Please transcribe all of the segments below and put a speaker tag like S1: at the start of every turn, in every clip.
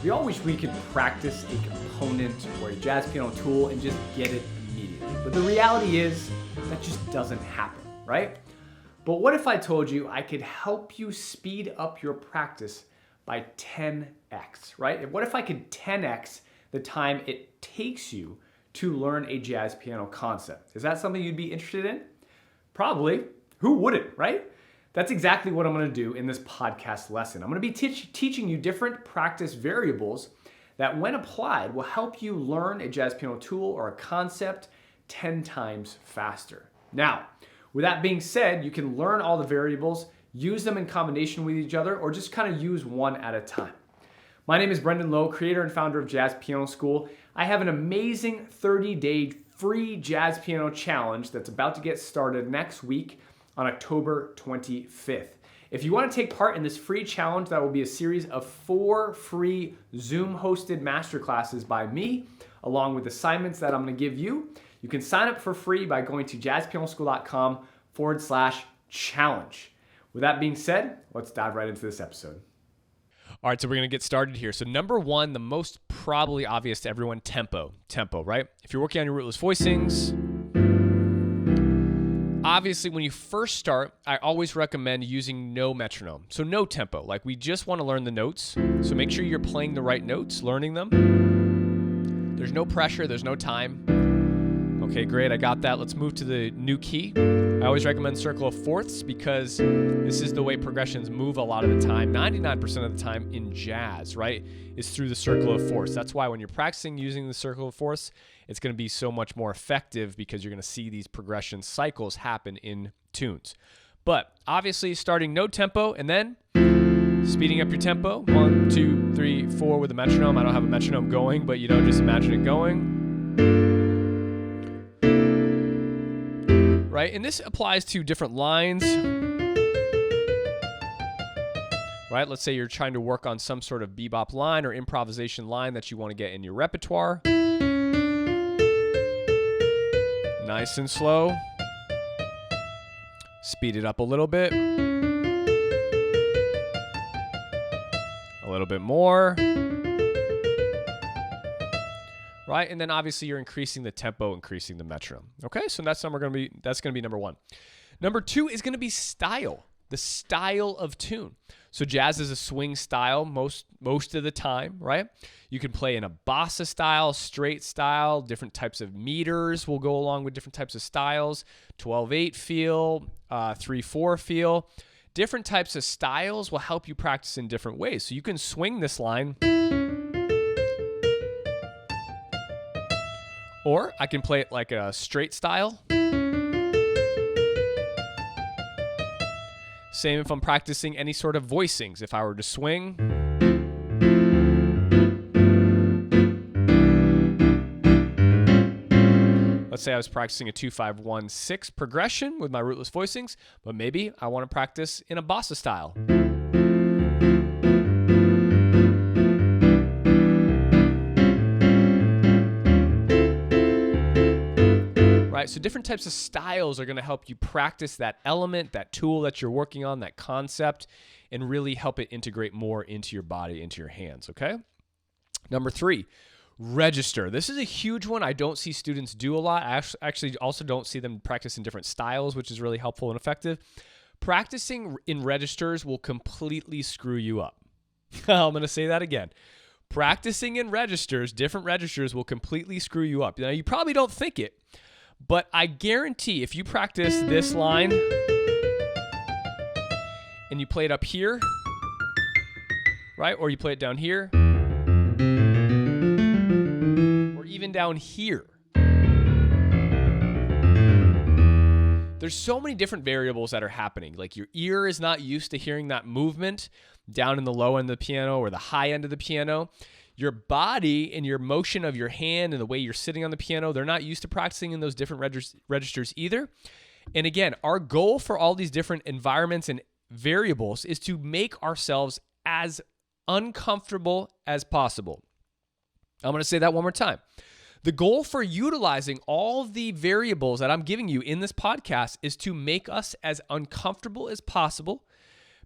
S1: We all wish we could practice a component or a jazz piano tool and just get it immediately. But the reality is that just doesn't happen, right? But what if I told you I could help you speed up your practice by 10x, right? What if I could 10x the time it takes you to learn a jazz piano concept? Is that something you'd be interested in? Probably. Who wouldn't, right? That's exactly what I'm going to do in this podcast lesson. I'm going to be teaching you different practice variables that, when applied, will help you learn a jazz piano tool or a concept 10 times faster. Now, with that being said, you can learn all the variables, use them in combination with each other, or just kind of use one at a time. My name is Brendan Lowe, creator and founder of Jazz Piano School. I have an amazing 30-day free jazz piano challenge that's about to get started next week on October 25th. If you want to take part in this free challenge, that will be a series of 4 free Zoom-hosted masterclasses by me, along with assignments that I'm going to give you. You can sign up for free by going to jazzpianoschool.com/challenge. With that being said, let's dive right into this episode.
S2: All right, so we're going to get started here. So number one, the most probably obvious to everyone, tempo, right? If you're working on your rootless voicings, obviously when you first start, I always recommend using no metronome. So no tempo, like we just want to learn the notes. So make sure you're playing the right notes, learning them. There's no pressure, there's no time. Okay, great, I got that. Let's move to the new key. I always recommend circle of fourths because this is the way progressions move a lot of the time. 99% of the time in jazz, right, is through the circle of fourths. That's why when you're practicing using the circle of fourths, it's going to be so much more effective because you're going to see these progression cycles happen in tunes. But obviously starting no tempo and then speeding up your tempo. 1, 2, 3, 4 with a metronome. I don't have a metronome going, but just imagine it going. Right, and this applies to different lines. Right, let's say you're trying to work on some sort of bebop line or improvisation line that you want to get in your repertoire. Nice and slow. Speed it up a little bit. A little bit more. Right, and then obviously you're increasing the tempo, increasing the metronome. Okay, so that's going to be number one. Number two is going to be style, the style of tune. So jazz is a swing style most of the time, right? You can play in a bossa style, straight style, different types of meters will go along with different types of styles, 12/8 feel, 3/4 feel. Different types of styles will help you practice in different ways. So you can swing this line, or I can play it like a straight style. Same if I'm practicing any sort of voicings. If I were to swing. Let's say I was practicing a 2-5-1-6 progression with my rootless voicings, but maybe I want to practice in a bossa style. Right, so different types of styles are going to help you practice that element, that tool that you're working on, that concept, and really help it integrate more into your body, into your hands, okay? Number 3, register. This is a huge one I don't see students do a lot. I actually also don't see them practice in different styles, which is really helpful and effective. Practicing in registers will completely screw you up. I'm going to say that again. Practicing in registers, different registers, will completely screw you up. Now, you probably don't think it, but I guarantee if you practice this line and you play it up here, right? Or you play it down here, or even down here. There's so many different variables that are happening. Like your ear is not used to hearing that movement down in the low end of the piano or the high end of the piano. Your body and your motion of your hand and the way you're sitting on the piano, they're not used to practicing in those different registers either. And again, our goal for all these different environments and variables is to make ourselves as uncomfortable as possible. I'm going to say that one more time. The goal for utilizing all the variables that I'm giving you in this podcast is to make us as uncomfortable as possible,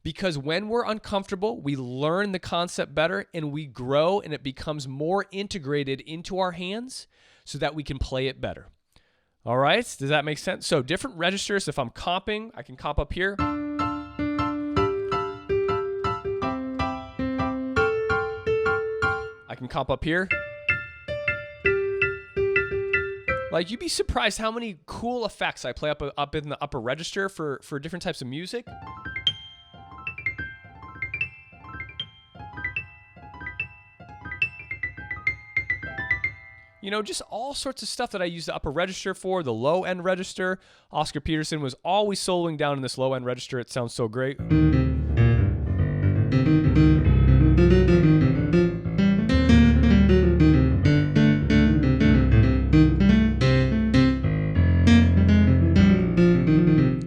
S2: Because when we're uncomfortable, we learn the concept better and we grow and it becomes more integrated into our hands so that we can play it better. All right, does that make sense? So different registers, if I'm comping, I can comp up here. I can comp up here. Like, you'd be surprised how many cool effects I play up in the upper register for different types of music. You know, just all sorts of stuff that I use the upper register for, the low end register. Oscar Peterson was always soloing down in this low end register. It sounds so great.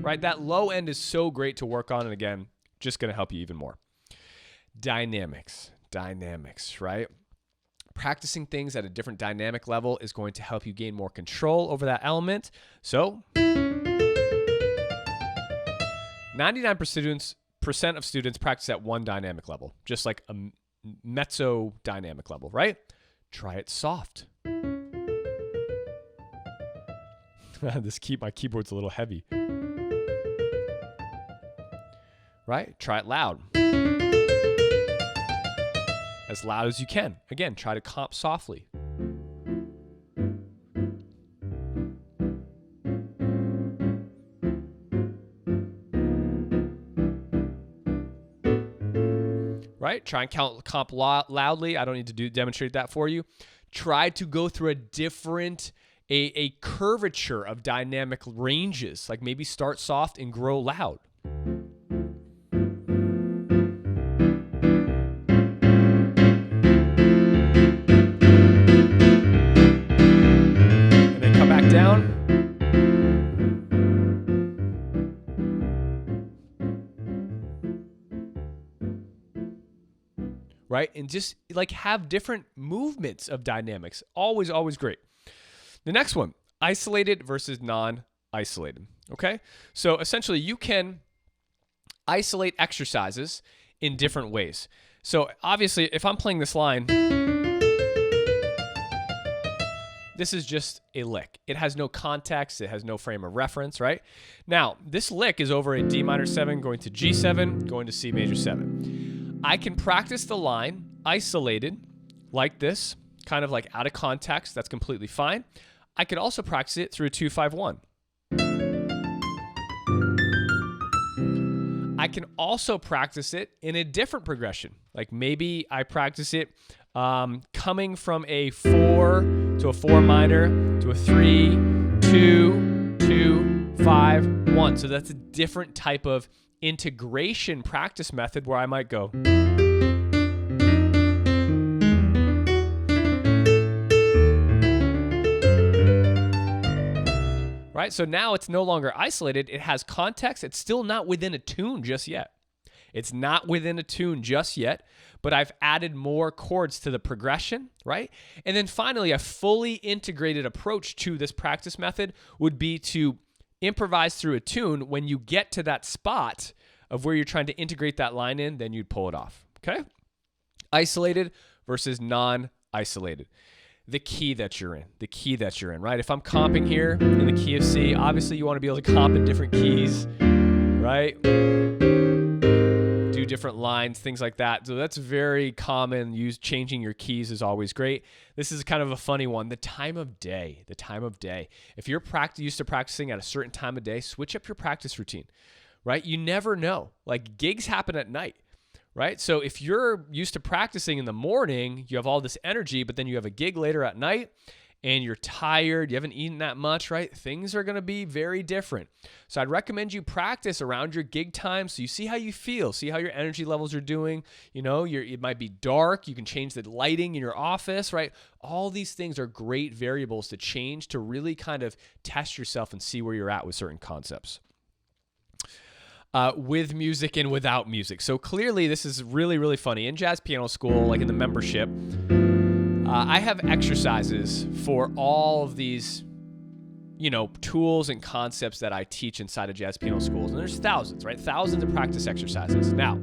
S2: Right, that low end is so great to work on, and again, just going to help you even more. Dynamics, right? Practicing things at a different dynamic level is going to help you gain more control over that element. So 99% of students practice at one dynamic level, just like a mezzo dynamic level, right? Try it soft. My keyboard's a little heavy. Right? Try it loud. As loud as you can. Again, try to comp softly. Right? Try and comp loudly. I don't need to demonstrate that for you. Try to go through a different, a curvature of dynamic ranges. Like maybe start soft and grow loud. Down. Right? And just like have different movements of dynamics. Always, always great. The next one, isolated versus non-isolated. Okay? So essentially you can isolate exercises in different ways. So obviously if I'm playing this line, this is just a lick. It has no context. It has no frame of reference, right? Now, this lick is over a D minor 7, going to G7, going to C major 7. I can practice the line isolated like this, kind of like out of context. That's completely fine. I could also practice it through a 2-5-1. I can also practice it in a different progression. Like maybe I practice it coming from a 4 to a 4 minor to a 3, 2, 2, 5, 1. So that's a different type of integration practice method where I might go. Right? So now it's no longer isolated. It has context. It's still not within a tune just yet. It's not within a tune just yet, but I've added more chords to the progression, right? And then finally, a fully integrated approach to this practice method would be to improvise through a tune. When you get to that spot of where you're trying to integrate that line in, then you'd pull it off, okay? Isolated versus non-isolated. The key that you're in, right? If I'm comping here in the key of C, obviously you want to be able to comp in different keys, right? Do different lines, things like that. So that's very common. Changing your keys is always great. This is kind of a funny one. The time of day. If you're used to practicing at a certain time of day, switch up your practice routine, right? You never know. Like gigs happen at night. Right? So if you're used to practicing in the morning, you have all this energy, but then you have a gig later at night and you're tired, you haven't eaten that much, right? Things are going to be very different. So I'd recommend you practice around your gig time so you see how you feel, see how your energy levels are doing. You know, it might be dark. You can change the lighting in your office, right? All these things are great variables to change to really kind of test yourself and see where you're at with certain concepts. With music and without music. So clearly this is really, really funny. In jazz piano school, like in the membership, I have exercises for all of these, tools and concepts that I teach inside of jazz piano schools. And there's thousands, right? Thousands of practice exercises. Now,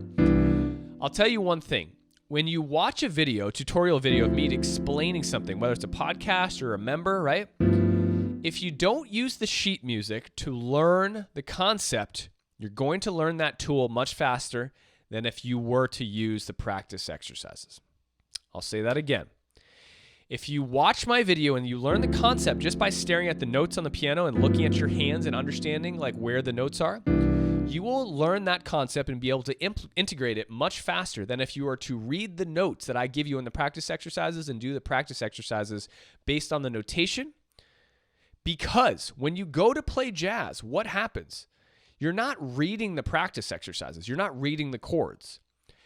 S2: I'll tell you one thing. When you watch a tutorial video of me explaining something, whether it's a podcast or a member, right? If you don't use the sheet music to learn the concept, you're going to learn that tool much faster than if you were to use the practice exercises. I'll say that again. If you watch my video and you learn the concept just by staring at the notes on the piano and looking at your hands and understanding like where the notes are, you will learn that concept and be able to integrate it much faster than if you were to read the notes that I give you in the practice exercises and do the practice exercises based on the notation. Because when you go to play jazz, what happens? You're not reading the practice exercises. You're not reading the chords.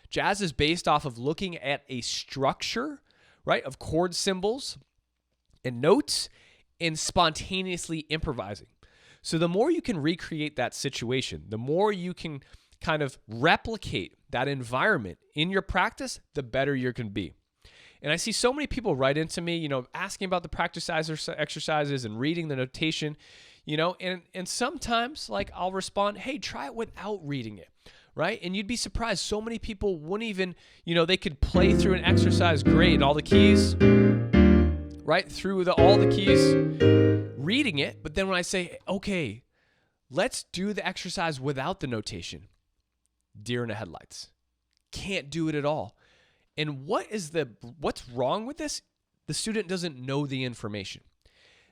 S2: Jazz is based off of looking at a structure, right, of chord symbols and notes and spontaneously improvising. So the more you can recreate that situation, the more you can kind of replicate that environment in your practice, the better you can be. And I see so many people write into me, asking about the practice exercises and reading the notation, and sometimes like I'll respond, hey, try it without reading it, right? And you'd be surprised. So many people wouldn't even, they could play through an exercise great and all the keys, right? Through all the keys, reading it. But then when I say, okay, let's do the exercise without the notation, deer in the headlights. Can't do it at all. And what's wrong with this? The student doesn't know the information.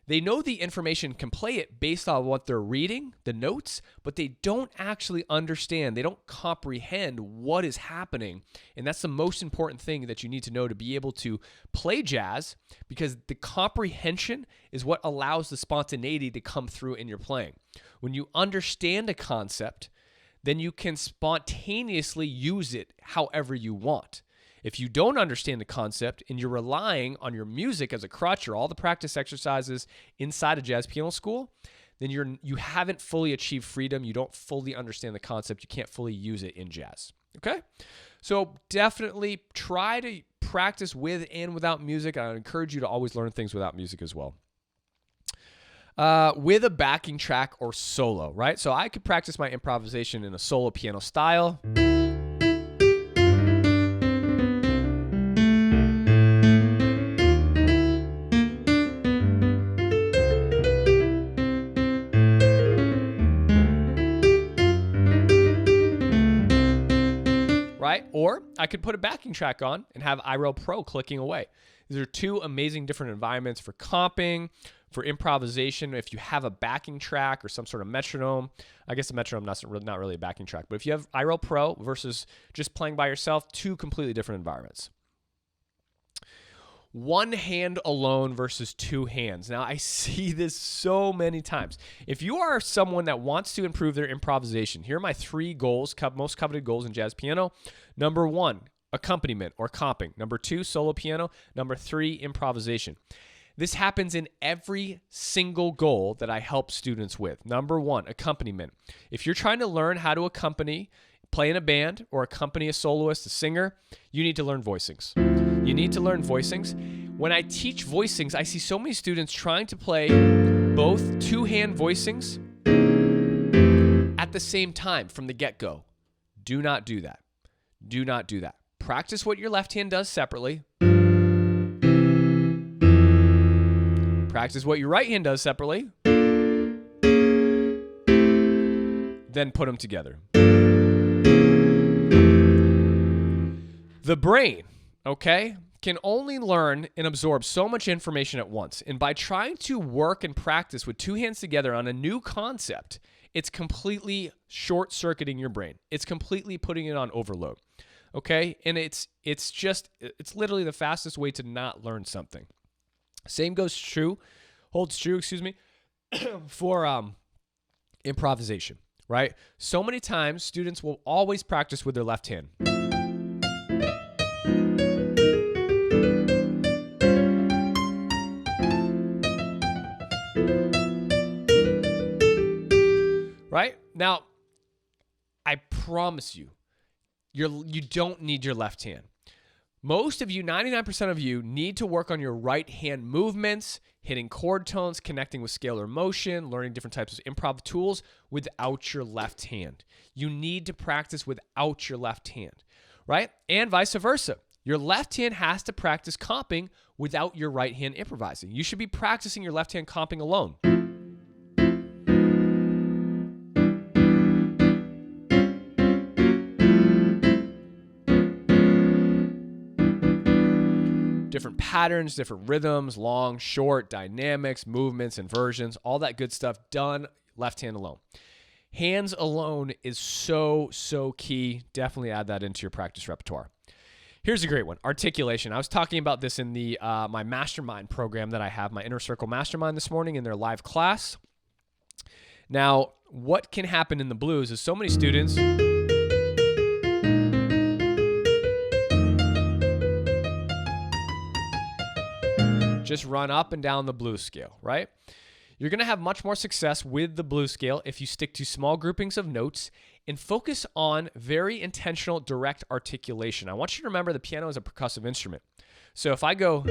S2: They know the information, can play it based on what they're reading, the notes, but they don't actually understand. They don't comprehend what is happening. And that's the most important thing that you need to know to be able to play jazz, because the comprehension is what allows the spontaneity to come through in your playing. When you understand a concept, then you can spontaneously use it however you want. If you don't understand the concept and you're relying on your music as a crutch or all the practice exercises inside a jazz piano school, then you haven't fully achieved freedom. You don't fully understand the concept. You can't fully use it in jazz. Okay? So definitely try to practice with and without music. I encourage you to always learn things without music as well. With a backing track or solo, right? So I could practice my improvisation in a solo piano style. Right? Or I could put a backing track on and have iRail Pro clicking away. These are two amazing different environments for comping, for improvisation. If you have a backing track or some sort of metronome, I guess a metronome not really a backing track, but if you have iRail Pro versus just playing by yourself, two completely different environments. One hand alone versus two hands. Now, I see this so many times. If you are someone that wants to improve their improvisation, here are my 3 goals, most coveted goals in jazz piano. Number 1, accompaniment or comping. Number 2, solo piano. Number 3, improvisation. This happens in every single goal that I help students with. Number 1, accompaniment. If you're trying to learn how to play in a band or accompany a soloist, a singer, you need to learn voicings. You need to learn voicings. When I teach voicings, I see so many students trying to play both 2-hand voicings at the same time from the get-go. Do not do that. Do not do that. Practice what your left hand does separately. Practice what your right hand does separately. Then put them together. The brain, okay, can only learn and absorb so much information at once. And by trying to work and practice with 2 hands together on a new concept, it's completely short-circuiting your brain. It's completely putting it on overload, okay? And it's literally the fastest way to not learn something. Same holds true, for improvisation, right? So many times, students will always practice with their left hand. Right? Now, I promise you, you don't need your left hand. Most of you, 99% of you, need to work on your right hand movements, hitting chord tones, connecting with scalar motion, learning different types of improv tools without your left hand. You need to practice without your left hand, right? And vice versa. Your left hand has to practice comping without your right hand improvising. You should be practicing your left hand comping alone. Different patterns, different rhythms, long, short, dynamics, movements, inversions, all that good stuff done left hand alone. Hands alone is so key. Definitely add that into your practice repertoire. Here's a great one, articulation. I was talking about this in the my mastermind program that I have, my Inner Circle Mastermind this morning in their live class. Now, what can happen in the blues is so many students just run up and down the blues scale, right? You're going to have much more success with the blues scale if you stick to small groupings of notes and focus on very intentional, direct articulation. I want you to remember the piano is a percussive instrument. So if I go,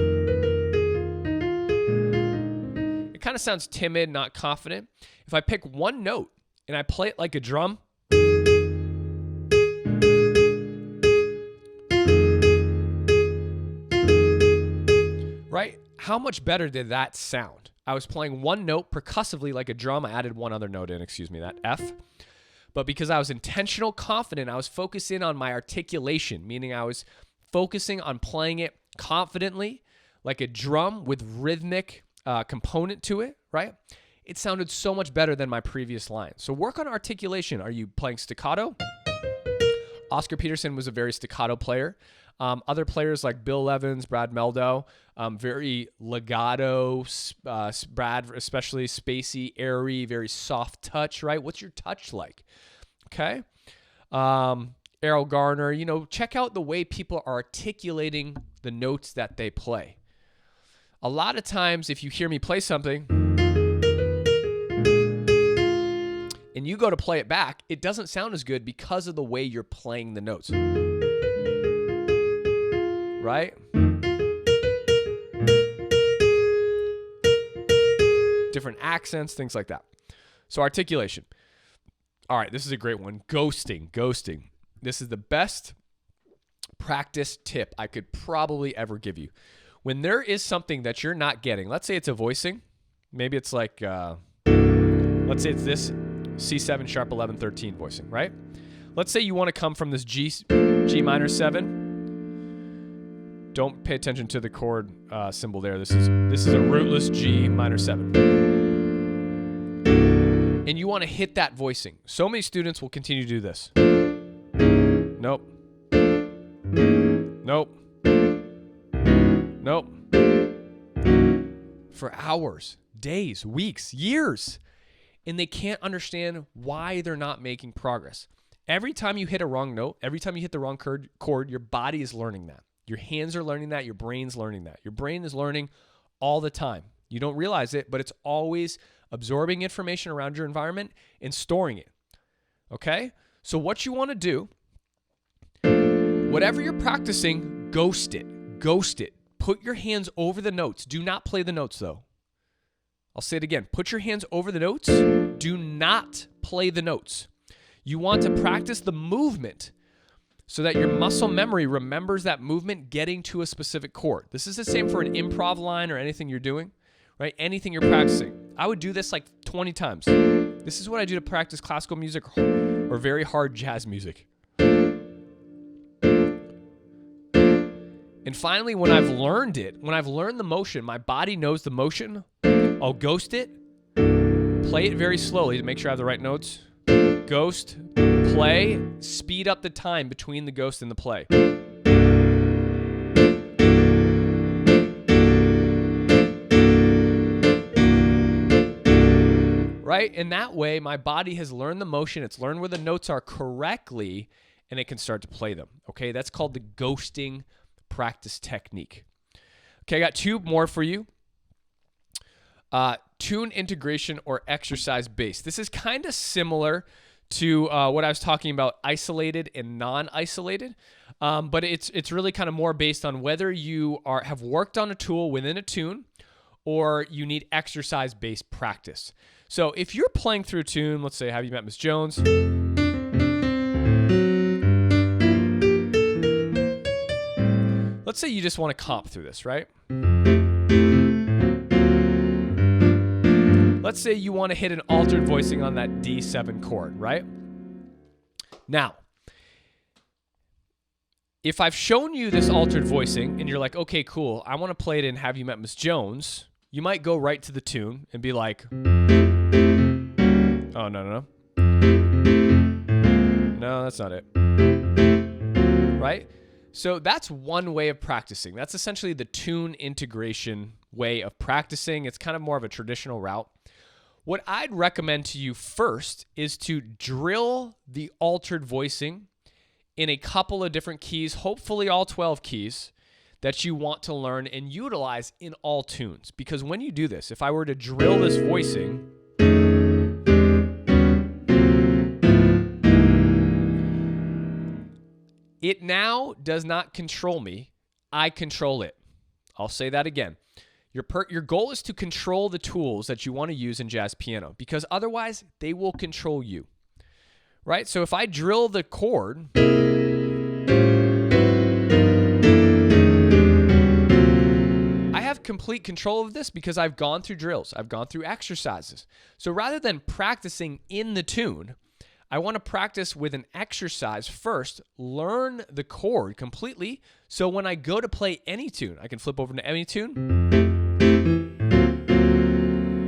S2: it kind of sounds timid, not confident. If I pick one note and I play it like a drum, right? How much better did that sound? I was playing one note percussively like a drum. I added one other note in, that F. But because I was intentional, confident, I was focusing on my articulation, meaning I was focusing on playing it confidently like a drum with rhythmic component to it, right? It sounded so much better than my previous line. So work on articulation. Are you playing staccato? Oscar Peterson was a very staccato player. Other players like Bill Evans, Brad Meldo, very legato, Brad especially spacey, airy, very soft touch, right? What's your touch like? Okay. Errol Garner, check out the way people are articulating the notes that they play. A lot of times if you hear me play something and you go to play it back, it doesn't sound as good because of the way you're playing the notes. Right? Different accents, things like that. So articulation. All right, this is a great one. Ghosting. This is the best practice tip I could probably ever give you. When there is something that you're not getting, let's say it's a voicing. Maybe it's like, let's say it's this C7 sharp 11 13 voicing, right? Let's say you want to come from this G minor 7. Don't pay attention to the chord symbol there. This is a rootless G minor 7. And you want to hit that voicing. So many students will continue to do this. Nope. For hours, days, weeks, years. And they can't understand why they're not making progress. Every time you hit a wrong note, every time you hit the wrong chord, your body is learning that. Your hands are learning that. Your brain's learning that. Your brain is learning all the time. You don't realize it, but it's always absorbing information around your environment and storing it. Okay? So what you want to do, whatever you're practicing, ghost it. Put your hands over the notes. Do not play the notes, though. I'll say it again. Put your hands over the notes. Do not play the notes. You want to practice the movement so that your muscle memory remembers that movement getting to a specific chord. This is the same for an improv line or anything you're doing, right? Anything you're practicing. I would do this like 20 times. This is what I do to practice classical music or very hard jazz music. And finally, when I've learned the motion, my body knows the motion, I'll ghost it, play it very slowly to make sure I have the right notes. Ghost, play, speed up the time between the ghost and the play. Right? And that way, my body has learned the motion, it's learned where the notes are correctly, and it can start to play them. Okay? That's called the ghosting practice technique. Okay, I got two more for you. Tune, integration, or exercise based. This is kind of similar to what I was talking about, isolated and non-isolated. But it's really kind of more based on whether you have worked on a tool within a tune or you need exercise-based practice. So if you're playing through a tune, let's say, Have You Met Miss Jones? Let's say you just want to comp through this, right? Let's say you want to hit an altered voicing on that D7 chord, right? Now, if I've shown you this altered voicing and you're like, okay, cool, I want to play it in Have You Met Miss Jones, you might go right to the tune and be like, oh, no. No, that's not it. Right? So that's one way of practicing. That's essentially the tune integration way of practicing. It's kind of more of a traditional route. What I'd recommend to you first is to drill the altered voicing in a couple of different keys, hopefully all 12 keys that you want to learn and utilize in all tunes. Because when you do this, if I were to drill this voicing, it now does not control me. I control it. I'll say that again. Your goal is to control the tools that you want to use in jazz piano, because otherwise they will control you, right? So if I drill the chord, I have complete control of this because I've gone through drills. I've gone through exercises. So rather than practicing in the tune, I want to practice with an exercise first, learn the chord completely, so when I go to play any tune, I can flip over to any tune.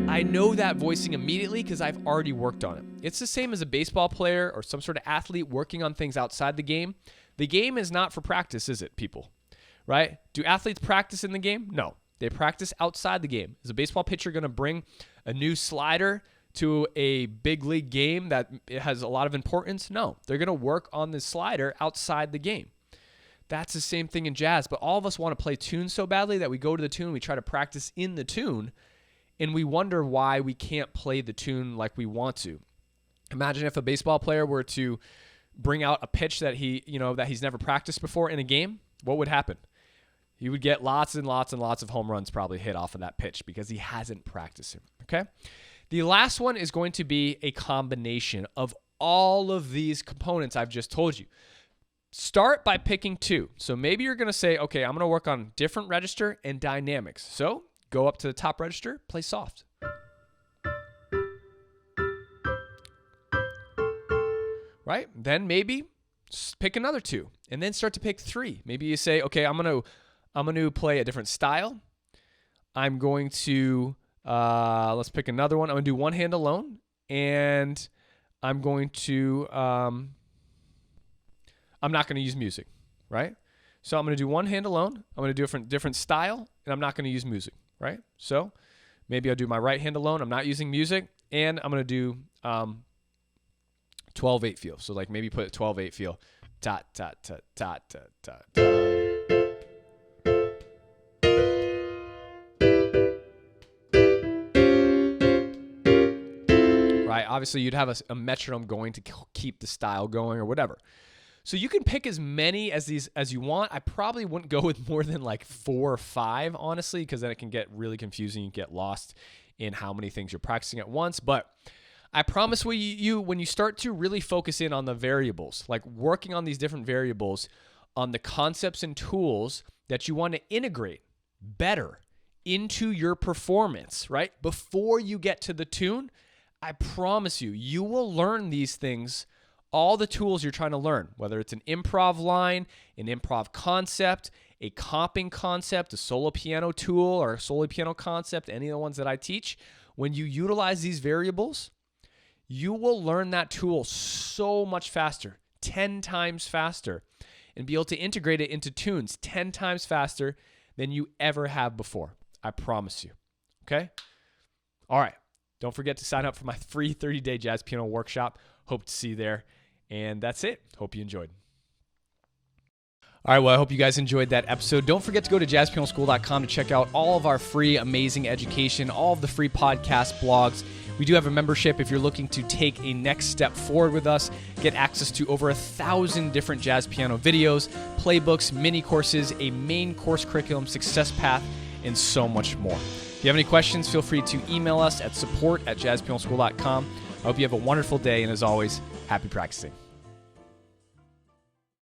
S2: I know that voicing immediately because I've already worked on it. It's the same as a baseball player or some sort of athlete working on things outside the game. The game is not for practice, is it, people? Right? Do athletes practice in the game? No. They practice outside the game. Is a baseball pitcher going to bring a new slider to a big league game that has a lot of importance? No. They're going to work on the slider outside the game. That's the same thing in jazz, but all of us want to play tunes so badly that we go to the tune, we try to practice in the tune, and we wonder why we can't play the tune like we want to. Imagine if a baseball player were to bring out a pitch that he's never practiced before in a game. What would happen? He would get lots and lots and lots of home runs probably hit off of that pitch because he hasn't practiced it. Okay? The last one is going to be a combination of all of these components I've just told you. Start by picking two. So maybe you're going to say, okay, I'm going to work on different register and dynamics. So go up to the top register, play soft. Right? Then maybe pick another two and then start to pick three. Maybe you say, okay, I'm going to play a different style. I'm going to, let's pick another one. I'm going to do one hand alone, and I'm going to, I'm not going to use music, right? So I'm going to do one hand alone. I'm going to do a different style, and I'm not going to use music, right? So maybe I'll do my right hand alone. I'm not using music, and I'm going to do 12/8 feel. So like maybe put a 12/8 feel. Ta ta ta ta ta ta ta. Right? Obviously, you'd have a metronome going to keep the style going or whatever. So you can pick as many as these as you want. I probably wouldn't go with more than like 4 or 5, honestly, because then it can get really confusing. You get lost in how many things you're practicing at once. But I promise you, when you start to really focus in on the variables, like working on these different variables, on the concepts and tools that you want to integrate better into your performance, right? Before you get to the tune, I promise you will learn these things, all the tools you're trying to learn, whether it's an improv line, an improv concept, a comping concept, a solo piano tool or a solo piano concept, any of the ones that I teach. When you utilize these variables, you will learn that tool so much faster, 10 times faster, and be able to integrate it into tunes 10 times faster than you ever have before. I promise you. Okay? All right. Don't forget to sign up for my free 30-day jazz piano workshop. Hope to see you there. And that's it. Hope you enjoyed. All right, well, I hope you guys enjoyed that episode. Don't forget to go to jazzpianoschool.com to check out all of our free, amazing education, all of the free podcast blogs. We do have a membership if you're looking to take a next step forward with us, get access to over 1,000 different jazz piano videos, playbooks, mini courses, a main course curriculum, success path, and so much more. If you have any questions, feel free to email us at support@jazzpianoschool.com. I hope you have a wonderful day, and as always, happy practicing.